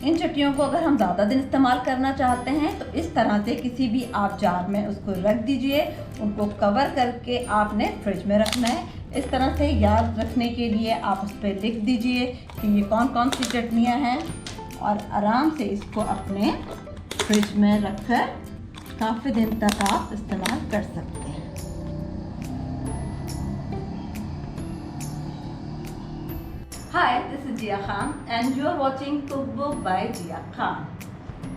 इन चटनियों को अगर हम ज़्यादा दिन इस्तेमाल करना चाहते हैं तो इस तरह से किसी भी आप जार में उसको रख दीजिए। उनको कवर करके आपने फ्रिज में रखना है। इस तरह से याद रखने के लिए आप उस पर लिख दीजिए कि ये कौन कौन सी चटनियाँ हैं और आराम से इसको अपने फ्रिज में रखकर काफ़ी दिन तक आप इस्तेमाल कर सकते हैं। Hi, this is Jia Khan and you are watching Cookbook by Jia Khan।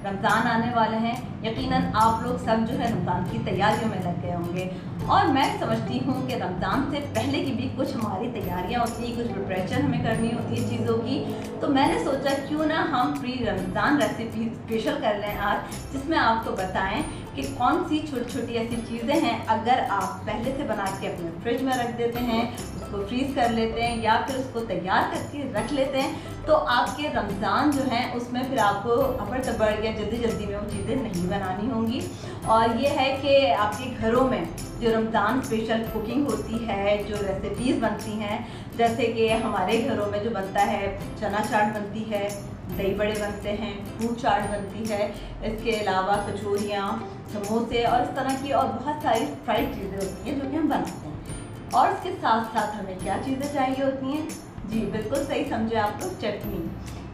Ramzan आने वाले हैं, यकीनन आप लोग सब जो है रमज़ान की तैयारियों में लग गए होंगे और मैं समझती हूँ कि रमज़ान से पहले की भी कुछ हमारी तैयारियाँ होती हैं, कुछ प्रिपरेशन हमें करनी होती है चीज़ों की। तो मैंने सोचा क्यों ना हम प्री रमज़ान रेसिपी स्पेशल कर लें आज, जिसमें आपको बताएं कि कौन सी छोटी छोटी ऐसी चीज़ें हैं अगर आप पहले से बना के अपने फ्रिज में रख देते हैं, उसको फ्रीज़ कर लेते हैं या फिर उसको तैयार करके रख लेते हैं तो आपके रमज़ान जो है उसमें फिर आपको अबर तबर या जल्दी जल्दी में वो चीज़ें नहीं बनानी होंगी। और ये है कि आपके घरों में जो रमज़ान स्पेशल कुकिंग होती है, जो रेसिपीज़ बनती हैं, जैसे कि हमारे घरों में जो बनता है चना चाट बनती है, दही बड़े बनते हैं, फ्रूट चाट बनती है, इसके अलावा कचौरियाँ, समोसे और इस तरह की और बहुत सारी फ्राइड चीज़ें होती हैं जो कि हम बनाते हैं। और इसके साथ साथ हमें क्या चीज़ें चाहिए होती हैं? जी बिल्कुल सही समझे आप लोग,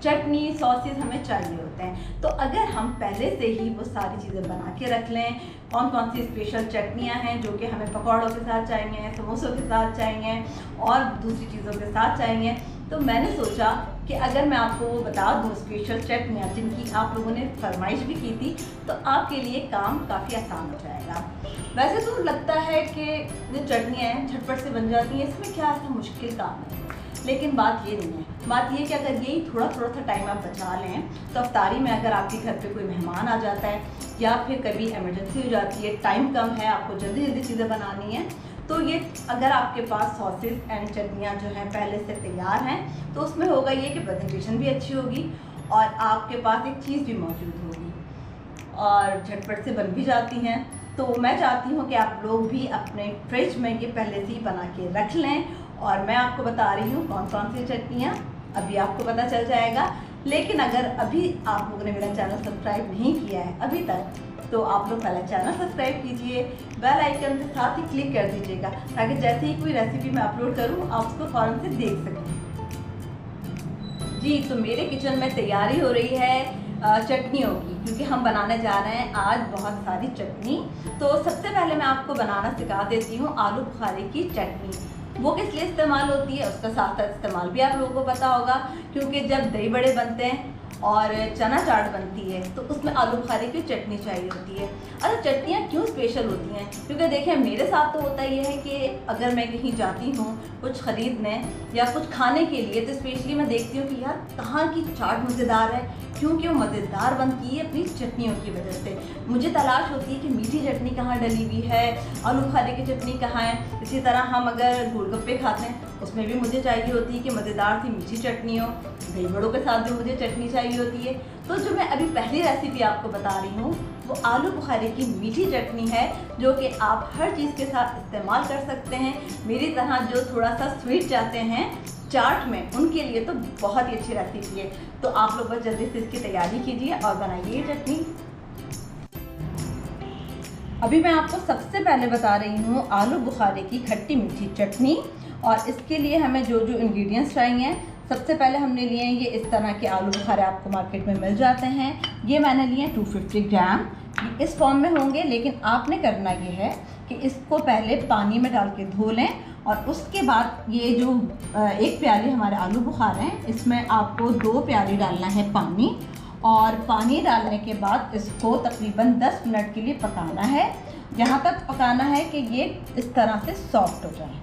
चटनी सॉसेस हमें चाहिए होते हैं। तो अगर हम पहले से ही वो सारी चीज़ें बना के रख लें, कौन कौन सी स्पेशल चटनियाँ हैं जो कि हमें पकौड़ों के साथ चाहिए, समोसों के साथ चाहिए और दूसरी चीज़ों के साथ चाहिए, तो मैंने सोचा कि अगर मैं आपको वो बता दूँ स्पेशल चटनियाँ जिनकी आप लोगों ने फरमाइश भी की थी तो आपके लिए काम काफ़ी आसान हो जाएगा। वैसे तो लगता है कि जो चटनियाँ हैं झटपट से बन जाती हैं, इसमें क्या ऐसा मुश्किल काम है, लेकिन बात ये नहीं है। बात ये कि अगर यही थोड़ा सा टाइम आप बचा लें तो अफ्तारी में अगर आपके घर पे कोई मेहमान आ जाता है या फिर कभी इमरजेंसी हो जाती है, टाइम कम है, आपको जल्दी जल्दी चीज़ें बनानी है, तो ये अगर आपके पास सॉसेस एंड चटनियाँ जो हैं पहले से तैयार हैं तो उसमें होगा ये कि प्रेजेंटेशन भी अच्छी होगी और आपके पास एक चीज़ भी मौजूद होगी और झटपट से बन भी जाती हैं। तो मैं चाहती हूँ कि आप लोग भी अपने फ्रिज में ये पहले से ही बना के रख लें और मैं आपको बता रही हूँ कौन कौन सी चटनियाँ, अभी आपको पता चल जाएगा। लेकिन अगर अभी आप लोगों ने मेरा चैनल सब्सक्राइब नहीं किया है अभी तक तो आप लोग पहले चैनल सब्सक्राइब कीजिए, बेल आइकन के साथ ही क्लिक कर दीजिएगा ताकि जैसे ही कोई रेसिपी मैं अपलोड करूँ आप उसको फ़ौरन से देख सकें। जी तो मेरे किचन में तैयारी हो रही है चटनियों की, क्योंकि हम बनाने जा रहे हैं आज बहुत सारी चटनी। तो सबसे पहले मैं आपको बनाना सिखा देती हूँ आलू बुखारे की चटनी। वो किस लिए इस्तेमाल होती है उसका साथ साथ इस्तेमाल भी आप लोगों को पता होगा, क्योंकि जब दही बड़े बनते हैं और चना चाट बनती है तो उसमें आलू बुखारे की चटनी चाहिए होती है। अच्छा चटनियाँ क्यों स्पेशल होती हैं? क्योंकि देखिए मेरे साथ तो होता ये है कि अगर मैं कहीं जाती हूँ कुछ ख़रीदने या कुछ खाने के लिए तो स्पेशली मैं देखती हूँ कि यार कहाँ की चाट मज़ेदार है, क्योंकि वो मज़ेदार बनती है अपनी चटनियों की वजह से। मुझे तलाश होती है कि मीठी चटनी कहाँ डली हुई है, आलू बुखारे की चटनी कहाँ है। इसी तरह हम अगर गोलगप्पे खाते हैं उसमें भी मुझे चाहिए होती है कि मज़ेदार सी मीठी चटनी हो, दही बड़ों के साथ भी मुझे चटनी चाहिए होती है। तो जो मैं अभी पहली रेसिपी आपको बता रही हूँ वो आलू बुखारे की मीठी चटनी है जो कि आप हर चीज़ के साथ इस्तेमाल कर सकते हैं। मेरी तरह जो थोड़ा सा स्वीट चाहते हैं चाट में उनके लिए तो बहुत ही अच्छी रेसिपी है। तो आप लोग बस जल्दी से इसकी तैयारी कीजिए और बनाइए ये चटनी। अभी मैं आपको सबसे पहले बता रही हूँ आलू बुखारे की खट्टी मीठी चटनी और इसके लिए हमें जो जो इंग्रेडिएंट्स चाहिए। सबसे पहले हमने लिए हैं ये इस तरह के आलू बुखारे, आपको मार्केट में मिल जाते हैं। ये मैंने लिए 250 ग्राम, इस फॉर्म में होंगे, लेकिन आपने करना ये है कि इसको पहले पानी में डाल के धो लें और उसके बाद ये जो एक प्याली हमारे आलू बुखारे हैं इसमें आपको 2 प्याली डालना है पानी और पानी डालने के बाद इसको तकरीबन 10 मिनट के लिए पकाना है। यहाँ तक पकाना है कि ये इस तरह से सॉफ्ट हो जाए।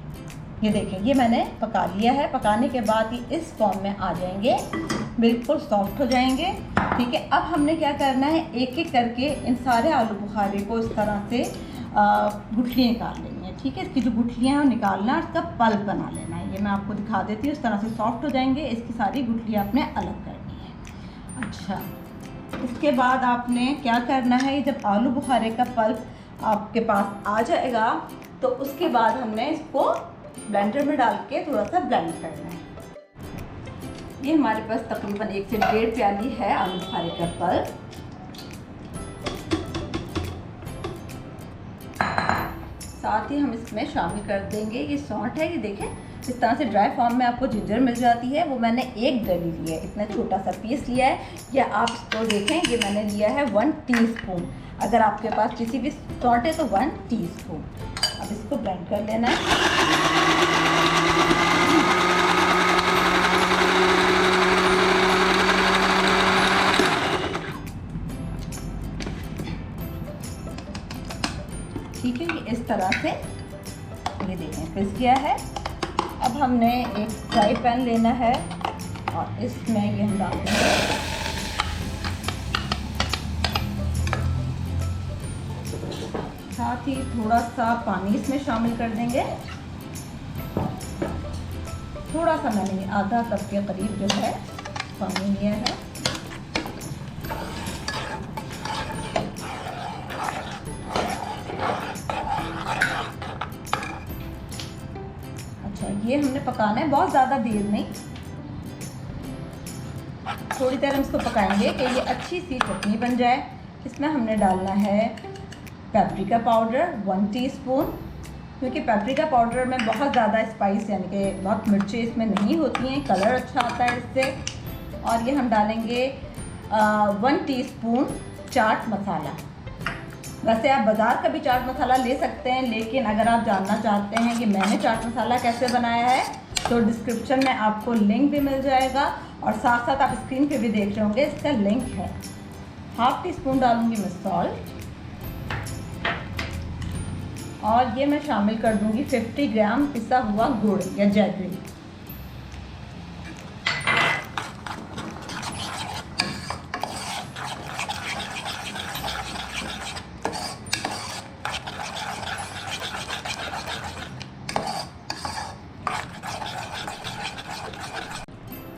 ये देखें ये मैंने पका लिया है। पकाने के बाद ये इस फॉर्म में आ जाएंगे, बिल्कुल सॉफ्ट हो जाएंगे। ठीक है, अब हमने क्या करना है एक एक करके इन सारे आलू बुखारे को इस तरह से गुठलियाँ निकाल लेनी है। ठीक है, इसकी जो गुठलियाँ हैं निकालना और इसका पल्प बना लेना है। ये मैं आपको दिखा देती हूँ, इस तरह से सॉफ्ट हो जाएंगे। इसकी सारी गुठलियाँ आपने अलग करनी है। अच्छा, इसके बाद आपने क्या करना है, जब आलू बुखारे का पल्प आपके पास आ जाएगा तो उसके बाद हमने इसको ब्लेंडर में डाल के थोड़ा सा ब्लेंड करना है। ये हमारे पास तकरीबन 1 से 1.5 प्याली है आलू बुखारे का पल्प। साथ ही हम इसमें शामिल कर देंगे ये सौंठ है। ये देखें इस तरह से ड्राई फॉर्म में आपको जिंजर मिल जाती है। वो मैंने 1 डली लिया है, इतना छोटा सा पीस लिया है। या आप इसको देखें, ये मैंने लिया है 1 टीस्पून। अगर आपके पास किसी भी सौंठ है तो 1 टीस्पून। अब इसको ब्लेंड कर लेना है। ठीक है, ये इस तरह से ये देखें पिस गया है। अब हमने एक फ्राई पैन लेना है और इसमें ये हम डाल देंगे साथ ही थोड़ा सा पानी इसमें शामिल कर देंगे। थोड़ा सा मैंने आधा कप के करीब जो है पानी लिया है। अच्छा, ये हमने पकाना है, बहुत ज़्यादा देर नहीं, थोड़ी देर हम इसको पकाएंगे कि ये अच्छी सी चटनी बन जाए। इसमें हमने डालना है पेपरिका पाउडर 1 टीस्पून, क्योंकि पेपरिका पाउडर में बहुत ज़्यादा स्पाइस यानी कि बहुत मिर्चें इसमें नहीं होती हैं, कलर अच्छा आता है इससे। और ये हम डालेंगे 1 टीस्पून चाट मसाला। वैसे आप बाज़ार का भी चाट मसाला ले सकते हैं, लेकिन अगर आप जानना चाहते हैं कि मैंने चाट मसाला कैसे बनाया है तो डिस्क्रिप्शन में आपको लिंक भी मिल जाएगा और साथ साथ आप स्क्रीन पे भी देख रहे होंगे, इसका लिंक है। 1/2 टीस्पून डालूंगी मैं सॉल्ट और ये मैं शामिल कर दूंगी 50 ग्राम पिसा हुआ गुड़ या जैगरी।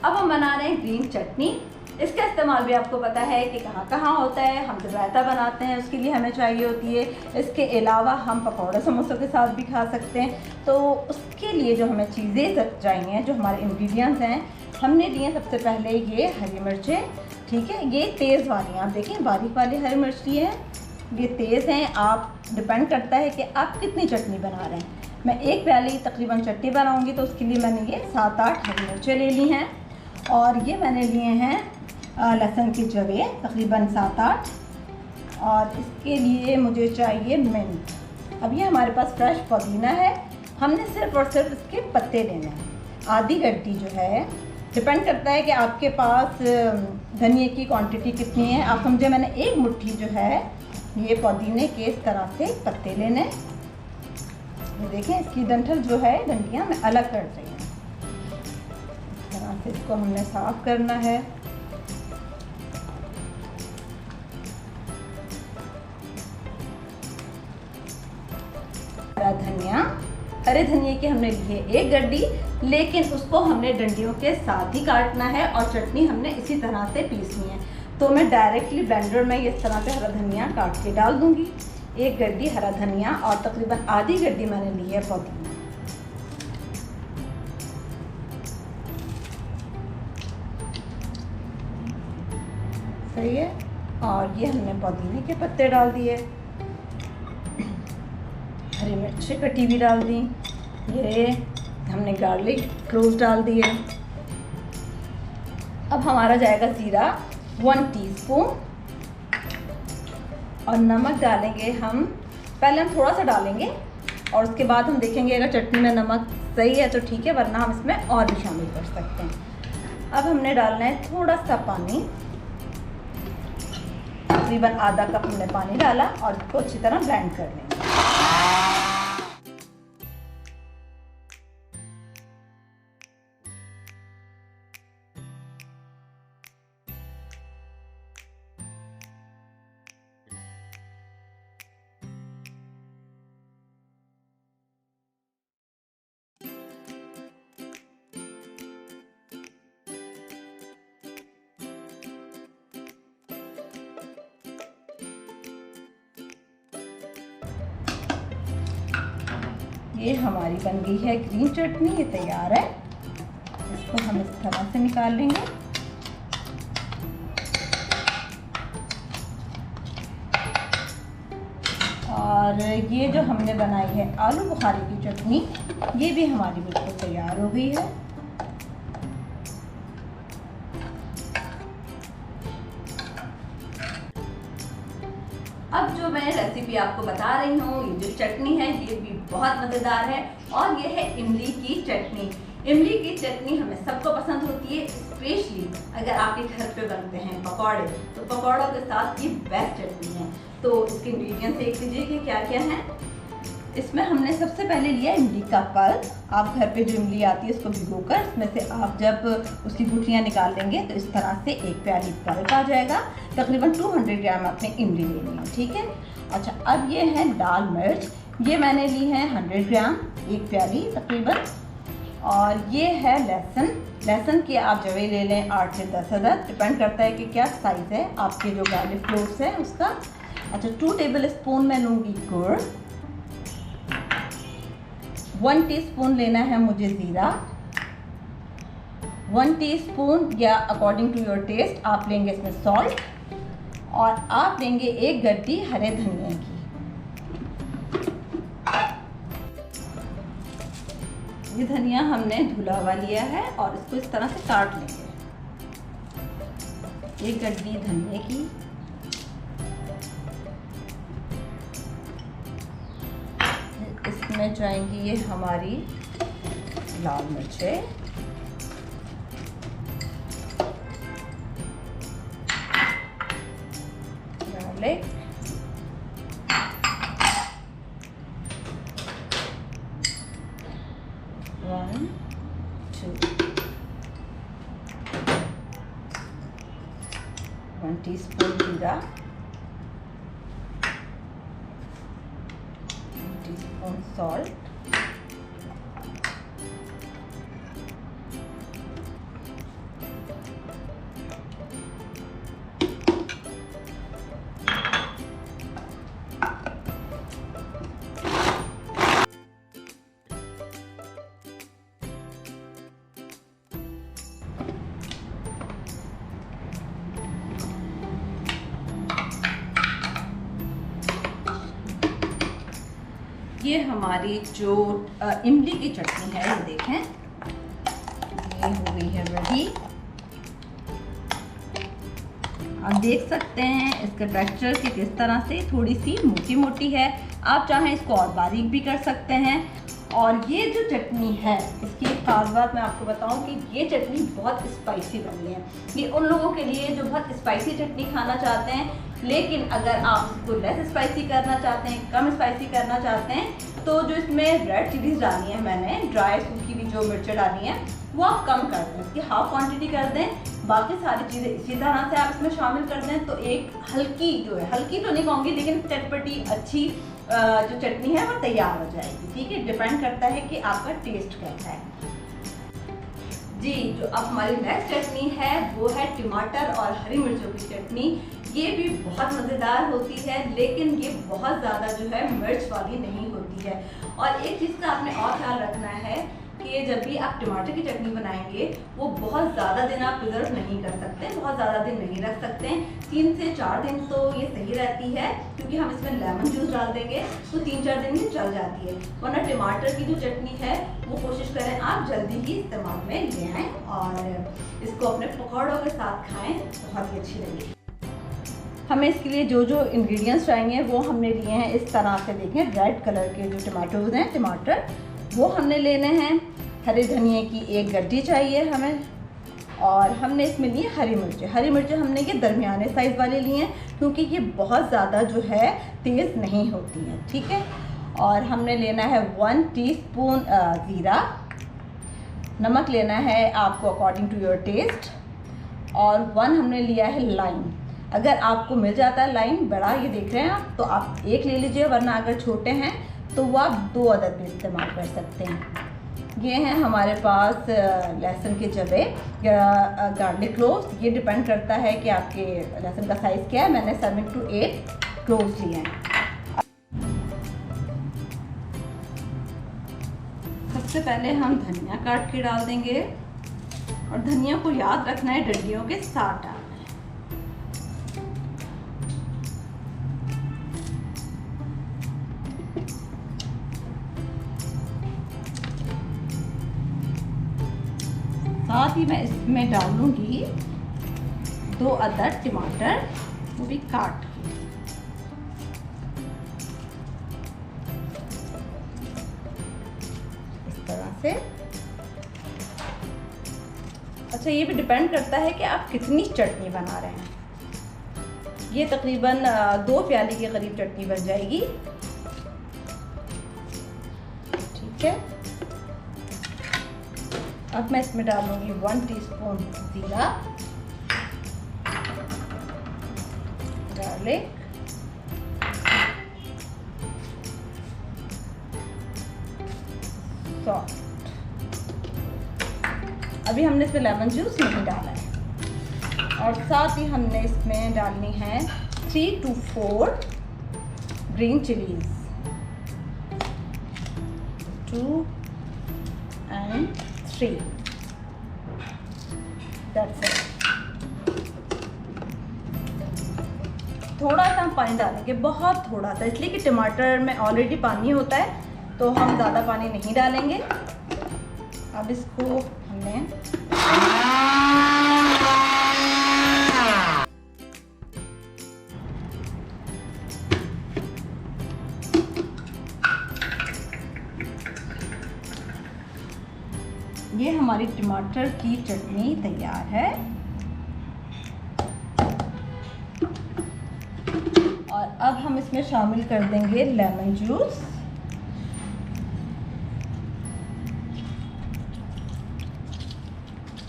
अब हम बना रहे हैं ग्रीन चटनी। इसका इस्तेमाल भी आपको पता है कि कहाँ कहाँ होता है। हम जब रायता बनाते हैं उसके लिए हमें चाहिए होती है। इसके अलावा हम पकौड़े समोसों के साथ भी खा सकते हैं। तो उसके लिए जो हमें चीज़ें चाहिए, जो हमारे इंग्रेडिएंट्स हैं, हमने लिए सबसे पहले ये हरी मिर्चें। ठीक है, ये तेज़ वाली हैं, आप देखें बारीक वाली हरी मिर्च लिए हैं, ये तेज़ हैं। आप डिपेंड करता है कि आप कितनी चटनी बना रहे हैं। मैं 1 प्याली तकरीबन चटनी बनाऊँगी तो उसके लिए मैंने ये 7-8 हरी मिर्चें ले ली हैं। और ये मैंने लिए हैं लहसुन की जवे तकरीबन 7-8, और इसके लिए मुझे चाहिए मिंट। अब ये हमारे पास फ्रेश पुदीना है, हमने सिर्फ और सिर्फ इसके पत्ते लेने हैं। आधी गड्डी जो है, डिपेंड करता है कि आपके पास धनिए की क्वांटिटी कितनी है। आप समझे मैंने 1 मुट्ठी जो है ये पुदीने के इस तरह से पत्ते लेने। ये देखें इसकी डंठल जो है, डंडियाँ मैं अलग कर रही हूँ। इस तरह से इसको हमने साफ करना है। हरा धनिया, हरे धनिए की हमने ली है 1 गड्डी, लेकिन उसको हमने डंडियों के साथ ही काटना है और चटनी हमने इसी तरह से पीसनी है। तो मैं डायरेक्टली ब्लेंडर में इस तरह से हरा धनिया काट के डाल दूंगी। 1 गड्डी हरा धनिया और तकरीबन आधी गड्डी मैंने ली है पुदीना। सही है, और ये हमने पुदीने के पत्ते डाल दिए, हरी मिर्चें कटी भी डाल दी, ये हमने गार्लिक क्लोव्स डाल दिए। अब हमारा जाएगा ज़ीरा 1 टीस्पून और नमक डालेंगे हम, पहले हम थोड़ा सा डालेंगे और उसके बाद हम देखेंगे अगर चटनी में नमक सही है तो ठीक है, वरना हम इसमें और भी शामिल कर सकते हैं। अब हमने डालना है थोड़ा सा पानी, तकरीबन आधा कप हमने पानी डाला और इसको अच्छी तरह ब्लेंड कर लेंगे। ये हमारी बन गई है ग्रीन चटनी, ये तैयार है। इस इसको हम इस तरह से निकाल लेंगे। और ये जो हमने बनाई है आलू बुखारे की चटनी, ये भी हमारी बिल्कुल तैयार हो गई है। अब जो मैं रेसिपी आपको बता रही हूँ, ये जो चटनी है ये भी बहुत मज़ेदार है और ये है इमली की चटनी। इमली की चटनी हमें सबको पसंद होती है, स्पेशली अगर आपके घर पे बनते हैं पकौड़े, तो पकौड़ों के साथ ये बेस्ट चटनी है। तो इसके इंग्रेडिएंट्स देख लीजिए कि क्या क्या है। इसमें हमने सबसे पहले लिया इमली का पल्प। आप घर पे जो इमली आती है उसको भिगोकर इसमें से आप जब उसकी गुठलियाँ निकाल लेंगे तो इस तरह से एक प्याली पल्प आ जाएगा। तकरीबन 200 ग्राम आपने इमली लेनी है, ठीक है। अच्छा, अब ये है लाल मिर्च, ये मैंने ली है 100 ग्राम, एक प्याली तकरीबन। और ये है लहसुन, लहसुन की आप जवे ले लें 8 से 10 अदद, डिपेंड करता है कि क्या साइज़ है आपके जो गार्लिक क्लोव्स है उसका। अच्छा, 2 टेबल स्पून मैं लूँगी गुड़, 1 टीस्पून लेना है मुझे ज़ीरा, 1 टीस्पून या अकॉर्डिंग टू योर टेस्ट आप लेंगे इसमें सॉल्ट, और आप लेंगे एक गड्डी हरे धनिया की। ये धनिया हमने धुला हुआ लिया है और इसको इस तरह से काट लेंगे। एक गड्डी धनिया की, इसमें जाएंगी ये हमारी लाल मिर्चें, गार्लिक, 1 2 1 टीस्पून जीरा, 1 टीस्पून सॉल्ट, ये हमारी जो इमली की चटनी है, ये देखें ये हो गई है रेडी। आप देख सकते हैं इसका टेक्सचर कि किस तरह से थोड़ी सी मोटी मोटी है। आप चाहें इसको और बारीक भी कर सकते हैं। और ये जो चटनी है, इसकी एक खास बात मैं आपको बताऊं कि ये चटनी बहुत स्पाइसी बनी है। ये उन लोगों के लिए जो बहुत स्पाइसी चटनी खाना चाहते हैं, लेकिन अगर आप इसको लेस स्पाइसी करना चाहते हैं, कम स्पाइसी करना चाहते हैं, तो जो इसमें रेड चिलीज डाली है मैंने, ड्राई सूखी भी जो मिर्चें डाली हैं, वो आप कम कर दें, इसकी हाफ क्वांटिटी कर दें। बाकी सारी चीज़ें इसी तरह से आप इसमें शामिल कर दें, तो एक हल्की जो है, हल्की तो नहीं कहूँगी लेकिन चटपटी अच्छी जो चटनी है वो तैयार हो जाएगी, ठीक है। डिपेंड करता है कि आपका टेस्ट कैसा है जी। जो अब हमारी नेक्स्ट चटनी है वो है टमाटर और हरी मिर्चों की चटनी। ये भी बहुत मज़ेदार होती है, लेकिन ये बहुत ज़्यादा जो है मिर्च वाली नहीं होती है। और एक चीज़ का आपने और ख्याल रखना है कि जब भी आप टमाटर की चटनी बनाएंगे, वो बहुत ज़्यादा दिन आप प्रिजर्व नहीं कर सकते, बहुत ज़्यादा दिन नहीं रख सकते। 3 से 4 दिन तो ये सही रहती है, क्योंकि हम इसमें लेमन जूस डाल देंगे तो 3-4 दिन में चल जाती है। वरना टमाटर की जो चटनी है वो कोशिश करें आप जल्दी ही इस्तेमाल में ले आएँ और इसको अपने पकौड़ों के साथ खाएँ, बहुत ही अच्छी लगेगी। हमें इसके लिए जो जो इंग्रेडिएंट्स चाहिए वो हमने लिए हैं इस तरह से। देखें, रेड कलर के जो टमाटोज हैं, टमाटर वो हमने लेने हैं। हरे धनिए की एक गड्डी चाहिए हमें, और हमने इसमें लिए हरी मिर्चें। हरी मिर्चें हमने ये दरमियाने साइज़ वाले लिए हैं, क्योंकि ये बहुत ज़्यादा जो है तेज़ नहीं होती हैं, ठीक है। और हमने लेना है 1 टीस्पून ज़ीरा, नमक लेना है आपको अकॉर्डिंग टू योर टेस्ट, और 1 हमने लिया है लाइम। अगर आपको मिल जाता है लाइम बड़ा, ये देख रहे हैं आप, तो आप 1 ले लीजिए, वरना अगर छोटे हैं तो वो आप 2 अदद भी इस्तेमाल कर सकते हैं। ये हैं हमारे पास लहसुन के जवे या गार्लिक क्लोव्स। ये डिपेंड करता है कि आपके लहसुन का साइज़ क्या है। मैंने 7 to 8 क्लोव्स लिए हैं। सबसे पहले हम धनिया काट के डाल देंगे। और धनिया को याद रखना है डंडियों के साथ डालना है। साथ ही मैं इसमें डालूंगी 2 अदद टमाटर, वो भी काट के। इस तरह से। अच्छा, ये भी डिपेंड करता है कि आप कितनी चटनी बना रहे हैं। ये तकरीबन 2 प्याली के करीब चटनी बन जाएगी। ठीक है, अब मैं इसमें डालूंगी 1 टीस्पून जीरा, गार्लिक, सॉल्ट। अभी हमने इसमें लेमन जूस नहीं डाला है। और साथ ही हमने इसमें डालनी है 3 to 4 green chillies, 2 and 3। That's it। थोड़ा सा हम पानी डालेंगे, बहुत थोड़ा सा, इसलिए कि टमाटर में ऑलरेडी पानी होता है, तो हम ज़्यादा पानी नहीं डालेंगे। अब इसको हमने ये हमारी टमाटर की चटनी तैयार है। और अब हम इसमें शामिल कर देंगे लेमन जूस।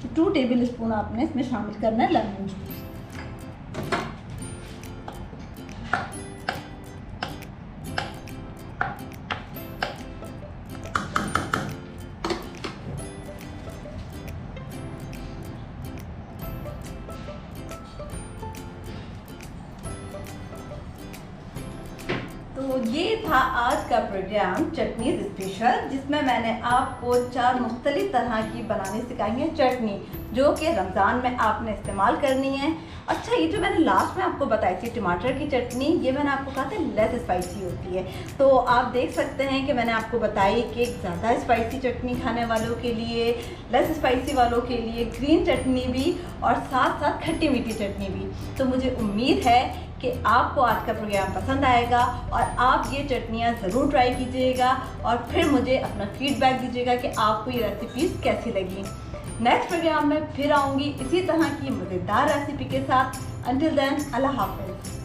तो 2 टेबल स्पून आपने इसमें शामिल करना है लेमन जूस। तो ये था आज का प्रोग्राम चटनी स्पेशल, जिसमें मैंने आपको 4 मुख्तलिफ तरह की बनानी सिखाई है चटनी, जो कि रमज़ान में आपने इस्तेमाल करनी है। अच्छा, ये जो मैंने लास्ट में आपको बताई थी टमाटर की चटनी, ये मैंने आपको कहा था लेस स्पाइसी होती है। तो आप देख सकते हैं कि मैंने आपको बताई कि ज़्यादा स्पाइसी चटनी खाने वालों के लिए, लेस स्पाइसी वालों के लिए ग्रीन चटनी भी, और साथ साथ खट्टी मीठी चटनी भी। तो मुझे उम्मीद है कि आपको आज का प्रोग्राम पसंद आएगा और आप ये चटनियाँ ज़रूर ट्राई कीजिएगा और फिर मुझे अपना फीडबैक दीजिएगा कि आपको ये रेसिपीज़ कैसी लगी। नेक्स्ट प्रोग्राम में फिर आऊँगी इसी तरह की मज़ेदार रेसिपी के साथ। अंटिल देन, अल्लाह हाफ़िज़।